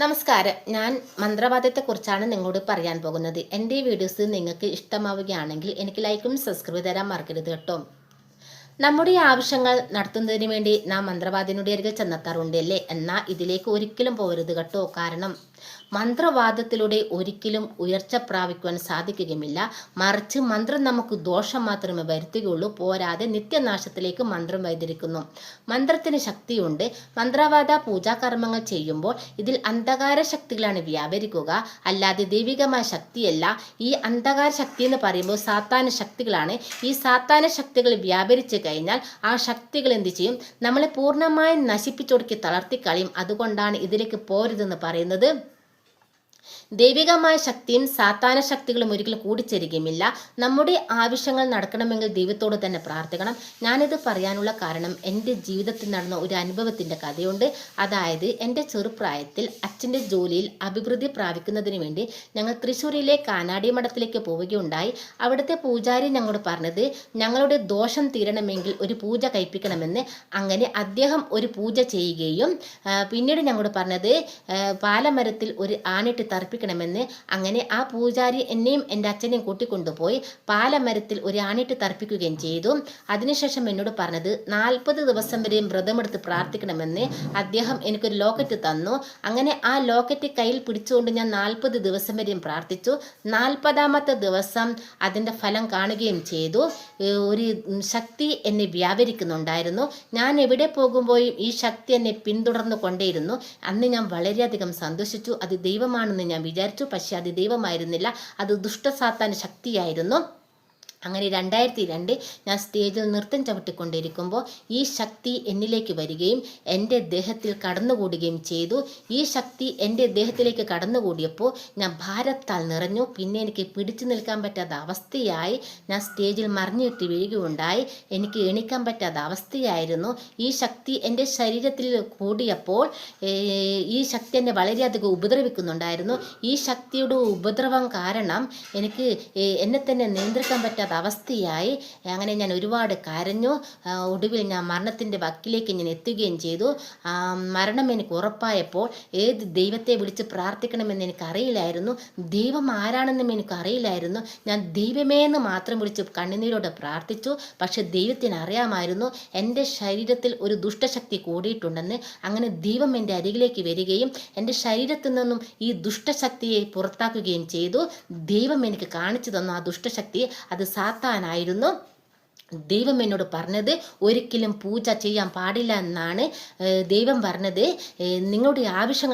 നമസ്കാരം. ഞാൻ മന്ത്രവാദത്തെക്കുറിച്ചാണ് നിങ്ങളോട് പറയാൻ പോകുന്നത്. എൻ്റെ വീഡിയോസ് നിങ്ങൾക്ക് ഇഷ്ടമാവുകയാണെങ്കിൽ എനിക്ക് ലൈക്കും സബ്സ്ക്രൈബ് തരാൻ മറക്കരുത് കേട്ടോ. നമ്മുടെ ആവശ്യങ്ങൾ നടത്തുന്നതിന് വേണ്ടി നാം മന്ത്രവാദിനുടെ അരികിൽ ചെന്നെത്താറുണ്ട് അല്ലേ? എന്നാൽ ഇതിലേക്ക് ഒരിക്കലും പോകരുത് കേട്ടോ. കാരണം മന്ത്രവാദത്തിലൂടെ ഒരിക്കലും ഉയർച്ച പ്രാപിക്കുവാൻ സാധിക്കുകയുമില്ല. മറിച്ച് മന്ത്രം നമുക്ക് ദോഷം മാത്രമേ വരുത്തുകയുള്ളൂ. പോരാതെ നിത്യനാശത്തിലേക്ക് മന്ത്രം വൈതിരിക്കുന്നു. മന്ത്രത്തിന് ശക്തിയുണ്ട്. മന്ത്രവാദ പൂജാകർമ്മങ്ങൾ ചെയ്യുമ്പോൾ ഇതിൽ അന്ധകാര ശക്തികളാണ് വ്യാപരിക്കുക, അല്ലാതെ ദൈവികമായ ശക്തിയല്ല. ഈ അന്ധകാര ശക്തി എന്ന് പറയുമ്പോൾ സാത്താന ശക്തികളാണ്. ഈ സാത്താന ശക്തികൾ വ്യാപരിച്ച് കഴിഞ്ഞാൽ ആ ശക്തികൾ എന്ത് ചെയ്യും? നമ്മളെ പൂർണ്ണമായും നശിപ്പിച്ചൊടുക്കി തളർത്തിക്കളയും. അതുകൊണ്ടാണ് ഇതിലേക്ക് പോരുതെന്ന് പറയുന്നത്. ദൈവികമായ ശക്തിയും സാത്താന ശക്തികളും ഒരിക്കലും കൂടിച്ചേരുകയുമില്ല. നമ്മുടെ ആവശ്യങ്ങൾ നടക്കണമെങ്കിൽ ദൈവത്തോട് തന്നെ പ്രാർത്ഥിക്കണം. ഞാനിത് പറയാനുള്ള കാരണം എൻ്റെ ജീവിതത്തിൽ നടന്ന ഒരു അനുഭവത്തിൻ്റെ കഥയുണ്ട്. അതായത് എൻ്റെ ചെറുപ്രായത്തിൽ അച്ഛൻ്റെ ജോലിയിൽ അഭിവൃദ്ധി പ്രാപിക്കുന്നതിന് വേണ്ടി ഞങ്ങൾ തൃശ്ശൂരിലെ കാനാടി മഠത്തിലേക്ക് പോവുകയുണ്ടായി. അവിടുത്തെ പൂജാരി ഞങ്ങളോട് പറഞ്ഞത് ഞങ്ങളുടെ ദോഷം തീരണമെങ്കിൽ ഒരു പൂജ കഴിപ്പിക്കണമെന്ന്. അങ്ങനെ അദ്ദേഹം ഒരു പൂജ ചെയ്യുകയും പിന്നീട് ഞങ്ങളോട് പറഞ്ഞത് പാലമരത്തിൽ ഒരു ആണിട്ട് തർപ്പിക്കണമെന്ന്. അങ്ങനെ ആ പൂജാരി എന്നെയും എൻ്റെ അച്ഛനെയും കൂട്ടിക്കൊണ്ടുപോയി പാലമരത്തിൽ ഒരു ആണിട്ട് തർപ്പിക്കുകയും ചെയ്തു. അതിനുശേഷം എന്നോട് പറഞ്ഞത് 40 ദിവസം വരെയും വ്രതമെടുത്ത് പ്രാർത്ഥിക്കണമെന്ന്. അദ്ദേഹം എനിക്കൊരു ലോക്കറ്റ് തന്നു. അങ്ങനെ ആ ലോക്കറ്റ് കയ്യിൽ പിടിച്ചുകൊണ്ട് ഞാൻ 40 ദിവസം വരെയും പ്രാർത്ഥിച്ചു. 40ാമത്തെ ദിവസം അതിൻ്റെ ഫലം കാണുകയും ചെയ്തു. ഒരു ശക്തി എന്നെ വ്യാപരിക്കുന്നുണ്ടായിരുന്നു. ഞാൻ എവിടെ പോകുമ്പോഴും ഈ ശക്തി എന്നെ പിന്തുടർന്നു കൊണ്ടേയിരുന്നു. അന്ന് ഞാൻ വളരെയധികം സന്തോഷിച്ചു. അത് ദൈവമാണെന്ന് ഞാൻ വിചാരിച്ചു. പക്ഷെ അത് ദൈവമായിരുന്നില്ല, അത് ദുഷ്ടസാത്താൻ ശക്തിയായിരുന്നു. അങ്ങനെ 2002 ഞാൻ സ്റ്റേജിൽ നൃത്തം ചവിട്ടിക്കൊണ്ടിരിക്കുമ്പോൾ ഈ ശക്തി എന്നിലേക്ക് വരികയും എൻ്റെ ദേഹത്തിൽ കടന്നുകൂടുകയും ചെയ്തു. ഈ ശക്തി എൻ്റെ ദേഹത്തിലേക്ക് കടന്നുകൂടിയപ്പോൾ ഞാൻ ഭാരത്താൽ നിറഞ്ഞു. പിന്നെ എനിക്ക് പിടിച്ചു നിൽക്കാൻ പറ്റാത്ത അവസ്ഥയായി. ഞാൻ സ്റ്റേജിൽ മറിഞ്ഞിട്ട് വീഴുകയുണ്ടായി. എനിക്ക് എണീക്കാൻ പറ്റാത്ത അവസ്ഥയായിരുന്നു. ഈ ശക്തി എൻ്റെ ശരീരത്തിൽ കൂടിയപ്പോൾ ഈ ശക്തി എന്നെ വളരെയധികം ഉപദ്രവിക്കുന്നുണ്ടായിരുന്നു. ഈ ശക്തിയുടെ ഉപദ്രവം കാരണം എനിക്ക് എന്നെ തന്നെ നിയന്ത്രിക്കാൻ പറ്റാത്ത അവസ്ഥയായി. അങ്ങനെ ഞാൻ ഒരുപാട് കരഞ്ഞു. ഒടുവിൽ ഞാൻ മരണത്തിൻ്റെ വക്കിലേക്ക് ഞാൻ എത്തുകയും ചെയ്തു. മരണം എനിക്ക് ഉറപ്പായപ്പോൾ ഏത് ദൈവത്തെ വിളിച്ച് പ്രാർത്ഥിക്കണമെന്ന് എനിക്കറിയില്ലായിരുന്നു. ദൈവം ആരാണെന്നും എനിക്കറിയില്ലായിരുന്നു. ഞാൻ ദൈവമേ എന്ന് മാത്രം വിളിച്ച് കണ്ണുനീരോടെ പ്രാർത്ഥിച്ചു. പക്ഷെ ദൈവത്തിന് അറിയാമായിരുന്നു എൻ്റെ ശരീരത്തിൽ ഒരു ദുഷ്ടശക്തി കൂടിയിട്ടുണ്ടെന്ന്. അങ്ങനെ ദൈവം എൻ്റെ അരികിലേക്ക് വരികയും എൻ്റെ ശരീരത്തിൽ നിന്നും ഈ ദുഷ്ടശക്തിയെ പുറത്താക്കുകയും ചെയ്തു. ദൈവം എനിക്ക് കാണിച്ചു തന്നു ആ ദുഷ്ടശക്തി. അത് സാത്താനായിരുന്നു. ദൈവം എന്നോട് പറഞ്ഞത് ഒരിക്കലും പൂജ ചെയ്യാൻ പാടില്ല എന്നാണ് ദൈവം പറഞ്ഞത്. നിങ്ങളുടെ ആവശ്യങ്ങൾ